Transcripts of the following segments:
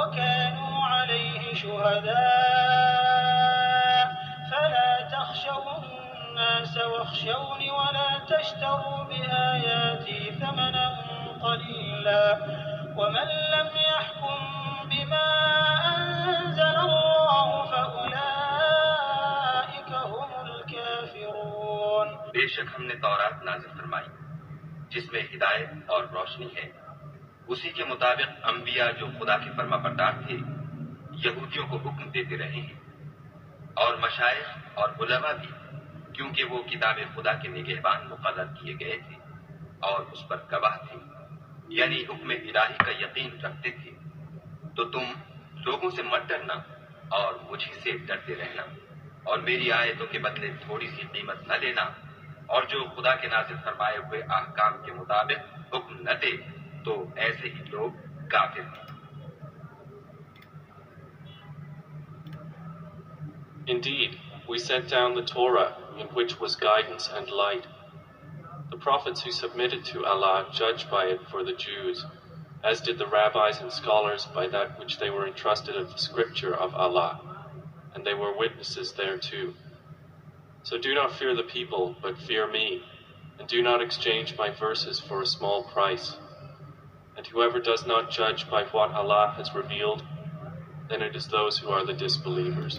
وكانوا عليه شهداء فلا تخشوا الناس واخشوني ولا تشتروا بآياتي ثمنا قليلا ومن لم يحكم بما أنزل الله فأولئك هم الكافرون. بے شک ہم نے تورات نازل فرمائی جس میں ہدایت اور روشنی ہے، اسی کے مطابق انبیاء جو خدا کے فرما بردار تھے یہودیوں کو حکم دیتے رہے ہیں، اور مشائخ اور علماء بھی، کیونکہ وہ کتاب خدا کے نگہبان مقرر کیے گئے تھے اور اس پر گواہ تھے، یعنی حکم الہی کا یقین رکھتے تھے. تو تم لوگوں سے مت ڈرنا اور مجھ سے ڈرتے رہنا، اور میری آیتوں کے بدلے تھوڑی سی قیمت نہ لینا، اور جو خدا کے نازل فرمائے ہوئے احکام کے مطابق حکم نہ دے تو ایسے ہی لوگ کافر ہیں. Indeed, we sent down the Torah, in which was guidance and light. The prophets who submitted to Allah judged by it for the Jews, as did the rabbis and scholars by that which they were entrusted of the scripture of Allah, and they were witnesses thereto. So do not fear the people, but fear me, and do not exchange my verses for a small price. And whoever does not judge by what Allah has revealed, then it is those who are the disbelievers.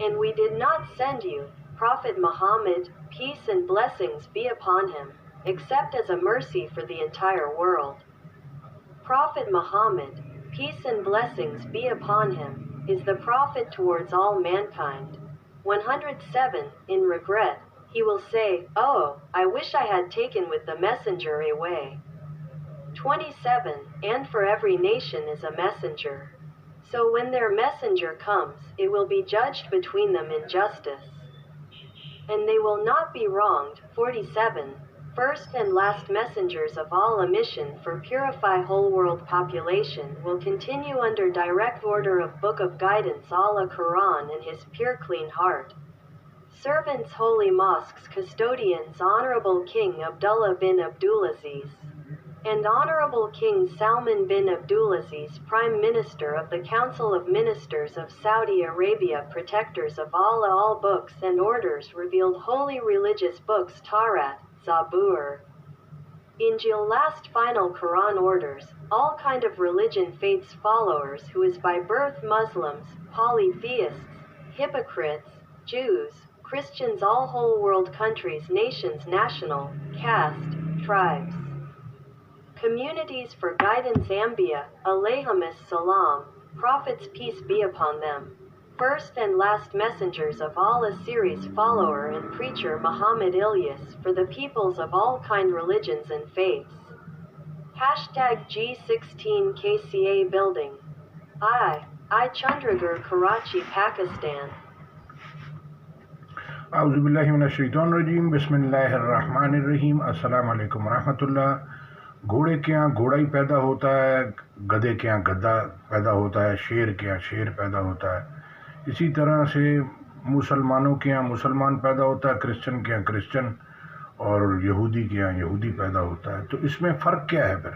And we did not send you, Prophet Muhammad, peace and blessings be upon him, except as a mercy for the entire world. Prophet Muhammad, peace and blessings be upon him, is the prophet towards all mankind. 107. In regret, he will say, "Oh, I wish I had taken with the messenger away." 27. And for every nation is a messenger. So when their messenger comes, it will be judged between them in justice, and they will not be wronged. 47. First and last messengers of all a mission for purify whole world population will continue under direct order of Book of Guidance Allah Quran and his pure clean heart. Servants holy mosques custodians Honorable King Abdullah bin Abdulaziz and Honorable King Salman bin Abdulaziz, Prime Minister of the Council of Ministers of Saudi Arabia, protectors of Allah, all books and orders revealed, holy religious books Taurat, Zabur, Injil, last final Quran orders, all kind of religion faiths followers who is by birth Muslims, polytheists, hypocrites, Jews, Christians, all whole world countries, nations, national, caste, tribes, communities for guidance, Anbiya, alayhimus salam, prophets peace be upon them, first and last messengers of Allah, series follower and preacher Muhammad Ilyas, for the peoples of all kind religions and faiths. #G16 KCA building. I Chandragarh, Karachi, Pakistan. اعوذ باللہ من الشیطان الرجیم، بسم اللہ الرحمن الرحیم۔ السلام علیکم ورحمۃ اللہ۔ گھوڑے کے یہاں گھوڑا ہی پیدا ہوتا ہے، گدھے کے یہاں گدھا پیدا ہوتا ہے، شیر کے یہاں شیر پیدا ہوتا ہے۔ اسی طرح سے مسلمانوں کے یہاں مسلمان پیدا ہوتا ہے، کرسچن کے یہاں کرسچن، اور یہودی کے یہاں یہودی پیدا ہوتا ہے۔ تو اس میں فرق کیا ہے پھر؟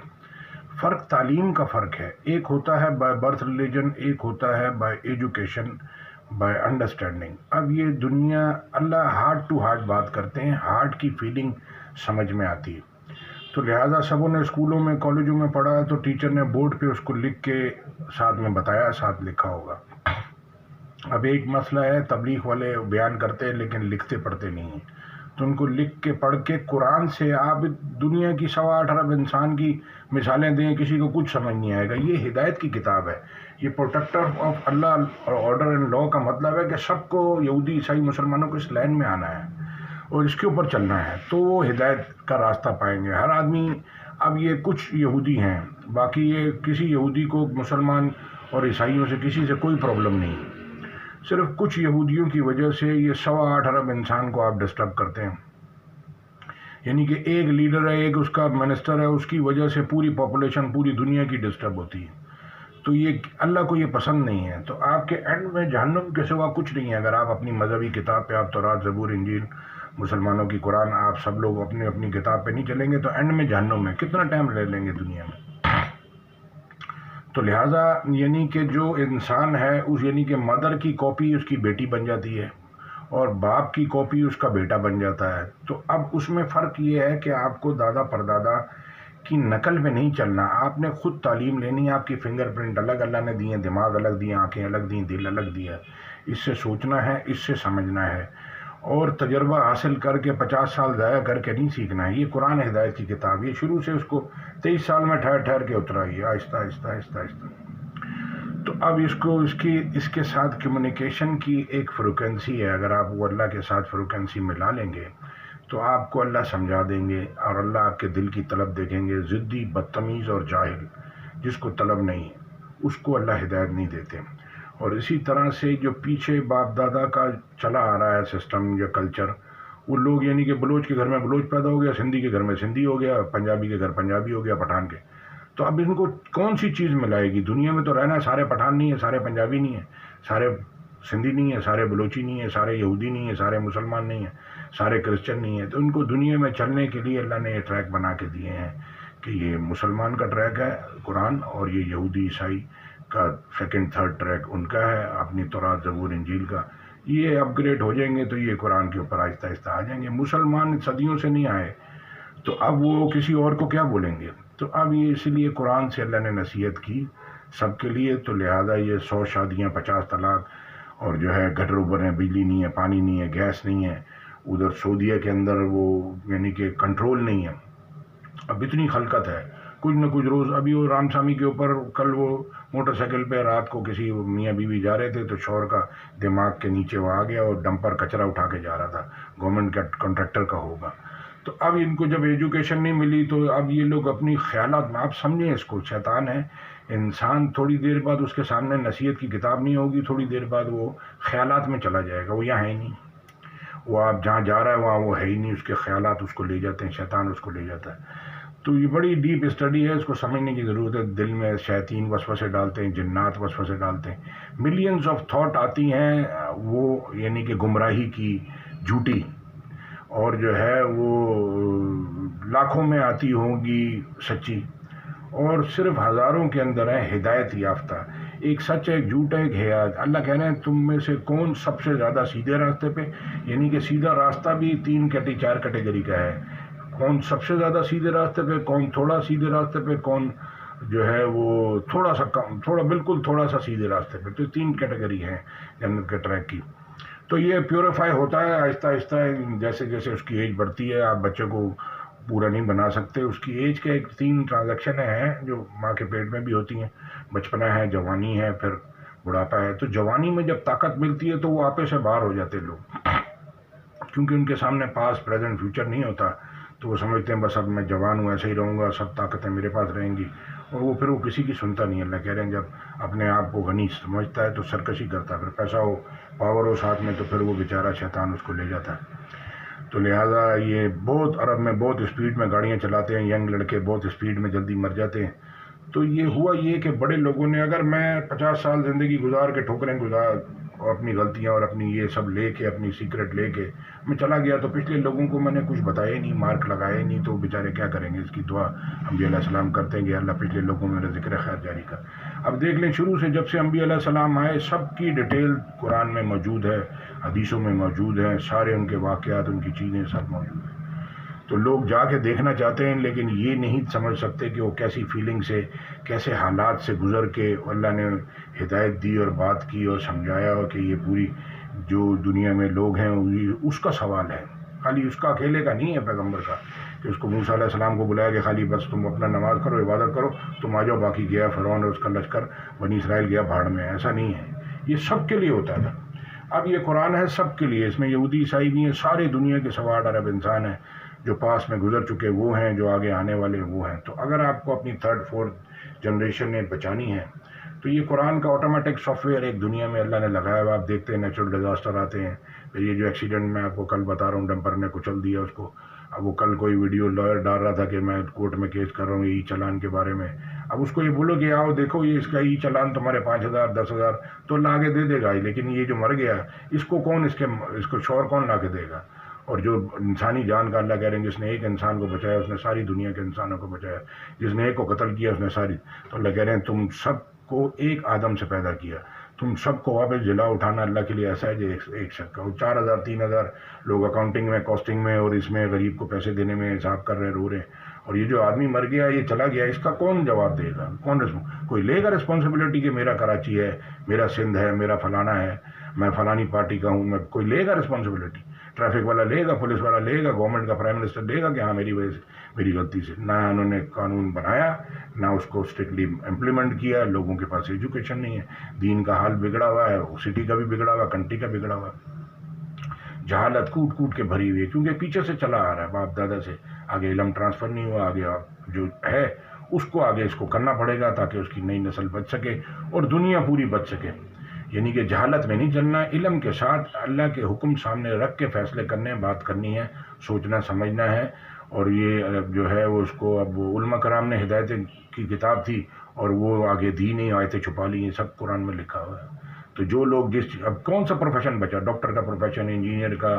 فرق تعلیم کا فرق ہے۔ ایک ہوتا ہے بائی برتھ ریلیجن، ایک ہوتا ہے بائی ایجوکیشن، بائی انڈرسٹینڈنگ۔ اب یہ دنیا اللہ ہارٹ ٹو ہارٹ بات کرتے ہیں، ہارٹ کی فیلنگ سمجھ میں آتی ہے۔ تو لہٰذا سبوں نے اسکولوں میں کالجوں میں پڑھا ہے تو ٹیچر نے بورڈ پہ اس کو لکھ کے ساتھ میں بتایا، ساتھ لکھا ہوگا۔ اب ایک مسئلہ ہے، تبلیغ والے بیان کرتے ہیں لیکن لکھتے پڑھتے نہیں ہیں، تو ان کو لکھ کے پڑھ کے قرآن سے آپ دنیا کی 8.25 ارب انسان کی مثالیں دیں، کسی کو کچھ سمجھ نہیں آئے گا۔ یہ ہدایت کی کتاب ہے، یہ پروٹیکٹر آف اللہ اور آرڈر اینڈ لا کا مطلب ہے کہ سب کو، یہودی عیسائی مسلمانوں کو اس لائن میں آنا ہے اور اس کے اوپر چلنا ہے، تو وہ ہدایت کا راستہ پائیں گے ہر آدمی۔ اب یہ کچھ یہودی ہیں، باقی یہ کسی یہودی کو مسلمان اور عیسائیوں سے کسی سے کوئی پرابلم نہیں، صرف کچھ یہودیوں کی وجہ سے یہ 8.25 ارب انسان کو آپ ڈسٹرب کرتے ہیں۔ یعنی کہ ایک لیڈر ہے، ایک اس کا منسٹر ہے، اس کی وجہ سے پوری پاپولیشن پوری دنیا کی ڈسٹرب ہوتی ہے، تو یہ اللہ کو یہ پسند نہیں ہے۔ تو آپ کے اینڈ میں جہنم کے سوا کچھ نہیں ہے اگر آپ اپنی مذہبی کتاب پہ آپ تورات، زبور، انجیل مسلمانوں کی قرآن آپ سب لوگ اپنی اپنی کتاب پہ نہیں چلیں گے تو اینڈ میں جہنم میں کتنا ٹائم لے لیں گے دنیا میں. تو لہٰذا یعنی کہ جو انسان ہے اس یعنی کہ مدر کی کاپی اس کی بیٹی بن جاتی ہے اور باپ کی کاپی اس کا بیٹا بن جاتا ہے. تو اب اس میں فرق یہ ہے کہ آپ کو دادا پردادا کی نقل پہ نہیں چلنا, آپ نے خود تعلیم لینی ہے. آپ کی فنگر پرنٹ الگ اللہ نے دی ہیں, دماغ الگ دیے, آنکھیں الگ دی, دل الگ دیا. اس سے سوچنا ہے, اس سے سمجھنا ہے اور تجربہ حاصل کر کے 50 سال ضائع کر کے نہیں سیکھنا ہے. یہ قرآن ہدایت کی کتاب, یہ شروع سے اس کو 23 سال میں ٹھہر کے اترا, یہ آہستہ آہستہ آہستہ آہستہ. تو اب اس کے ساتھ کمیونیکیشن کی ایک فریکوینسی ہے. اگر آپ وہ اللہ کے ساتھ فریکوینسی ملا لیں گے تو آپ کو اللہ سمجھا دیں گے اور اللہ آپ کے دل کی طلب دیکھیں گے. ضدی, بدتمیز اور جاہل جس کو طلب نہیں اس کو اللہ ہدایت نہیں دیتے. اور اسی طرح سے جو پیچھے باپ دادا کا چلا آ رہا ہے سسٹم یا کلچر, وہ لوگ یعنی کہ بلوچ کے گھر میں بلوچ پیدا ہو گیا, سندھی کے گھر میں سندھی ہو گیا, پنجابی کے گھر پنجابی ہو گیا, پٹھان کے. تو اب ان کو کون سی چیز ملائے گی؟ دنیا میں تو رہنا ہے, سارے پٹھان نہیں ہیں, سارے پنجابی نہیں ہیں, سارے سندھی نہیں ہیں, سارے بلوچی نہیں ہیں, سارے یہودی نہیں ہیں, سارے مسلمان نہیں ہیں, سارے کرسچن نہیں ہیں. تو ان کو دنیا میں چلنے کے لیے اللہ نے یہ ٹریک بنا کے دیے ہیں کہ یہ مسلمان کا ٹریک ہے قرآن اور یہ یہودی عیسائی کا سیکنڈ تھرڈ ٹریک ان کا ہے, اپنی تورات زبور انجیل کا. یہ اپ گریڈ ہو جائیں گے تو یہ قرآن کے اوپر آہستہ آہستہ آ جائیں گے. مسلمان صدیوں سے نہیں آئے تو اب وہ کسی اور کو کیا بولیں گے؟ تو اب یہ اسی لیے قرآن سے اللہ نے نصیحت کی سب کے لیے. تو لہذا یہ 100 شادیاں, 50 طلاق, اور جو ہے گٹر اوپر ہیں, بجلی نہیں ہے, پانی نہیں ہے, گیس نہیں ہے. ادھر سعودیہ کے اندر وہ یعنی کہ کنٹرول نہیں ہے. اب اتنی خلقت ہے, کچھ نہ کچھ روز. ابھی وہ رام سامی کے اوپر کل وہ موٹر سائیکل پہ رات کو کسی میاں بیوی جا رہے تھے تو شوہر کا دماغ کے نیچے وہ آ گیا اور ڈمپر کچرا اٹھا کے جا رہا تھا, گورنمنٹ کا کانٹریکٹر کا ہوگا. تو اب ان کو جب ایجوکیشن نہیں ملی تو اب یہ لوگ اپنی خیالات میں, آپ سمجھیں اس کو, شیطان ہے انسان. تھوڑی دیر بعد اس کے سامنے نصیحت کی کتاب نہیں ہوگی, تھوڑی دیر بعد وہ خیالات میں چلا جائے گا. وہ یہاں ہے ہی نہیں, وہ آپ جہاں جا رہا ہے وہاں وہ ہے ہی نہیں. اس کے خیالات اس کو لے جاتے ہیں, شیطان اس کو لے جاتا ہے. تو یہ بڑی ڈیپ اسٹڈی ہے, اس کو سمجھنے کی ضرورت ہے. دل میں شیاطین وسوسے ڈالتے ہیں, جنات وسوسے ڈالتے ہیں, ملینز آف تھاٹ آتی ہیں وہ یعنی کہ گمراہی کی, جھوٹی, اور جو ہے وہ لاکھوں میں آتی ہوں گی سچی, اور صرف ہزاروں کے اندر ہے ہدایت یافتہ. ایک سچ ہے, ایک جھوٹ ہے, ایک ہدایت. اللہ کہہ رہے ہیں تم میں سے کون سب سے زیادہ سیدھے راستے پہ, یعنی کہ سیدھا راستہ بھی 4 کیٹیگری کا ہے. کون سب سے زیادہ سیدھے راستے پہ, کون تھوڑا سیدھے راستے پہ, کون جو ہے وہ تھوڑا سا کم, بالکل تھوڑا سا سیدھے راستے پہ. تو 3 کیٹیگری ہیں جنت کے ٹریک کی. تو یہ پیوریفائی ہوتا ہے آہستہ آہستہ جیسے جیسے اس کی ایج بڑھتی ہے. آپ بچے کو پورا نہیں بنا سکتے. اس کی ایج کے 3 ٹرانزیکشنیں ہیں جو ماں کے پیٹ میں بھی ہوتی ہیں. بچپنا ہے, جوانی ہے, پھر بڑھاپا ہے. تو جوانی میں جب طاقت ملتی ہے تو وہ آپے سے باہر ہو جاتے لوگ, کیونکہ ان کے سامنے پاس پریزنٹ فیوچر نہیں ہوتا. تو وہ سمجھتے ہیں بس اب میں جوان ہوں, ایسے ہی رہوں گا, سب طاقتیں میرے پاس رہیں گی. اور وہ پھر وہ کسی کی سنتا نہیں. اللہ کہہ رہے ہیں جب اپنے آپ کو غنی سمجھتا ہے تو سرکشی کرتا ہے. پھر پیسہ ہو, پاور ہو ساتھ میں, تو پھر وہ بیچارہ شیطان اس کو لے جاتا ہے. تو لہٰذا یہ بہت عرب میں بہت اسپیڈ میں گاڑیاں چلاتے ہیں, ینگ لڑکے بہت اسپیڈ میں جلدی مر جاتے ہیں. تو یہ ہوا یہ کہ بڑے لوگوں نے, اگر میں 50 سال زندگی گزار کے ٹھوکریں گزار اور اپنی غلطیاں اور اپنی یہ سب لے کے, اپنی سیکرٹ لے کے میں چلا گیا تو پچھلے لوگوں کو میں نے کچھ بتایا نہیں, مارک لگائے نہیں, تو بیچارے کیا کریں گے؟ اس کی دعا انبیاء علیہ السلام کرتے ہیں کہ اللہ پچھلے لوگوں میں میرا ذکر خیر جاری کر. اب دیکھ لیں شروع سے جب سے انبیاء علیہ السلام آئے سب کی ڈیٹیل قرآن میں موجود ہے, حدیثوں میں موجود ہے, سارے ان کے واقعات, ان کی چیزیں سب موجود ہیں. تو لوگ جا کے دیکھنا چاہتے ہیں لیکن یہ نہیں سمجھ سکتے کہ وہ کیسی فیلنگ سے, کیسے حالات سے گزر کے اللہ نے ہدایت دی اور بات کی اور سمجھایا کہ یہ پوری جو دنیا میں لوگ ہیں اس کا سوال ہے, خالی اس کا اکیلے کا نہیں ہے پیغمبر کا, کہ اس کو موسیٰ علیہ السلام کو بلایا کہ خالی بس تم اپنا نماز کرو, عبادت کرو, تم آ جاؤ, باقی گیا فرعون اور اس کا لشکر بنی اسرائیل گیا بھاڑ میں. ایسا نہیں ہے, یہ سب کے لیے ہوتا تھا. اب یہ قرآن ہے سب کے لیے, اس میں یہودی عیسائی بھی ہیں, ساری دنیا کے 1.25 ارب انسان ہیں, جو پاس میں گزر چکے وہ ہیں, جو آگے آنے والے وہ ہیں. تو اگر آپ کو اپنی 3rd 4th جنریشن نے بچانی ہے تو یہ قرآن کا آٹومیٹک سافٹ ویئر ایک دنیا میں اللہ نے لگایا ہوا. آپ دیکھتے ہیں نیچرل ڈیزاسٹر آتے ہیں, پھر یہ جو ایکسیڈنٹ میں آپ کو کل بتا رہا ہوں, ڈمپر نے کچل دیا اس کو. اب وہ کل کوئی ویڈیو لائر ڈال رہا تھا کہ میں کورٹ میں کیس کر رہا ہوں ای چلان کے بارے میں. اب اس کو یہ بولو کہ آؤ دیکھو یہ اس کا ای چلان تمہارے 5,000 10,000 تو لا کے دے گا ہی, لیکن یہ جو مر گیا اس کو کون, اس کو شور کون لا کے دے گا؟ اور جو انسانی جان کا اللہ کہہ رہے ہیں جس نے ایک انسان کو بچایا اس نے ساری دنیا کے انسانوں کو بچایا، جس نے ایک کو قتل کیا اس نے ساری، تو اللہ کہہ رہے ہیں تم سب کو ایک آدم سے پیدا کیا، تم سب کو واپس جلا اٹھانا اللہ کے لیے ایسا ہے جو ایک شخص کا، 4000 3000 لوگ اکاؤنٹنگ میں کاسٹنگ میں اور اس میں غریب کو پیسے دینے میں حساب کر رہے رو رہے ہیں، اور یہ جو آدمی مر گیا یہ چلا گیا، اس کا کون جواب دے گا؟ کوئی لے گا رسپانسبلٹی کہ میرا کراچی ہے، میرا سندھ ہے، میرا فلانا ہے، میں فلانی پارٹی کا ہوں، میں کوئی لے گا رسپانسبلٹی؟ ٹریفک والا لے گا، پولیس والا لے گا، گورنمنٹ کا پرائم منسٹر لے گا کہ ہاں میری وجہ سے میری غلطی سے؟ نہ انہوں نے قانون بنایا، نہ اس کو اسٹرکٹلی امپلیمنٹ کیا، لوگوں کے پاس ایجوکیشن نہیں ہے، دین کا حال بگڑا ہوا ہے، سٹی کا بھی بگڑا ہوا، کنٹری کا بگڑا ہوا، جہالت کوٹ کوٹ کے بھری ہوئی ہے، کیونکہ پیچھے سے چلا آ رہا ہے باپ دادا سے، آگے علم ٹرانسفر نہیں ہوا، آگے جو ہے اس کو آگے اس کو کرنا پڑے گا تاکہ اس کی نئی نسل بچ سکے اور دنیا پوری بچ سکے۔ یعنی کہ جہالت میں نہیں چلنا، علم کے ساتھ اللہ کے حکم سامنے رکھ کے فیصلے کرنے، بات کرنی ہے، سوچنا سمجھنا ہے، اور یہ جو ہے وہ اس کو اب علماء کرام نے ہدایت کی کتاب تھی اور وہ آگے دی نہیں، آیتیں چھپا لی، یہ سب قرآن میں لکھا ہوا ہے۔ تو جو لوگ اب کون سا پروفیشن بچا؟ ڈاکٹر کا پروفیشن، انجینئر کا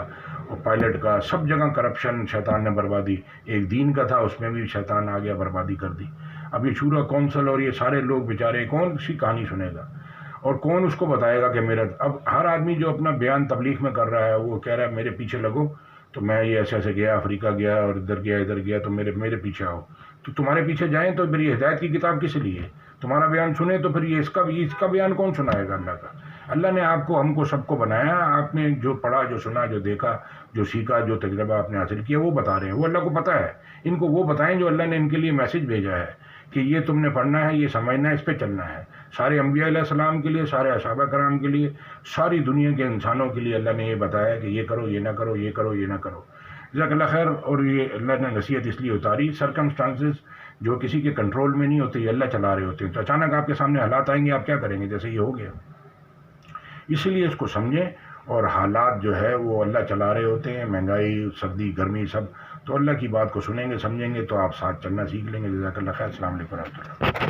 اور پائلٹ کا، سب جگہ کرپشن، شیطان نے بربادی، ایک دین کا تھا اس میں بھی شیطان آ گیا بربادی کر دی۔ اب یہ شورا کونسل اور یہ سارے لوگ بیچارے کون سی کہانی سنے گا اور کون اس کو بتائے گا کہ میرا، اب ہر آدمی جو اپنا بیان تبلیغ میں کر رہا ہے وہ کہہ رہا ہے میرے پیچھے لگو، تو میں یہ ایسے ایسے گیا، افریقہ گیا اور ادھر گیا تو میرے پیچھے آؤ، تو تمہارے پیچھے جائیں تو میری ہدایت کی کتاب کس لیے؟ تمہارا بیان سنے تو پھر یہ اس کا بیان کون سنائے گا؟ اللہ کا۔ اللہ نے آپ کو، ہم کو، سب کو بنایا، آپ نے جو پڑھا، جو سنا، جو دیکھا، جو سیکھا، جو تجربہ آپ نے حاصل کیا وہ بتا رہے ہیں، وہ اللہ کو پتہ ہے، ان کو وہ بتائیں جو اللہ نے ان کے لیے میسج بھیجا ہے کہ یہ تم نے پڑھنا ہے، یہ سمجھنا ہے، اس پہ چلنا ہے۔ سارے انبیاء علیہ السلام کے لیے، سارے صحابہ کرام کے لیے، ساری دنیا کے انسانوں کے لیے اللہ نے یہ بتایا کہ یہ کرو، یہ نہ کرو، یہ کرو، یہ نہ کرو۔ جزاک اللہ خیر۔ اور یہ اللہ نے نصیحت اس لیے اتاری، سرکمسٹانسز جو کسی کے کنٹرول میں نہیں ہوتے، یہ اللہ چلا رہے ہوتے ہیں، تو اچانک آپ کے سامنے حالات آئیں گے، آپ کیا کریں گے؟ جیسے یہ ہو گیا، اسی لیے اس کو سمجھیں، اور حالات جو ہے وہ اللہ چلا رہے ہوتے ہیں، مہنگائی، سردی، گرمی، سب، تو اللہ کی بات کو سنیں گے، سمجھیں گے تو آپ ساتھ چلنا سیکھ لیں گے۔ جزاک اللہ خیر۔ السلام علیکم ورحمۃ اللہ۔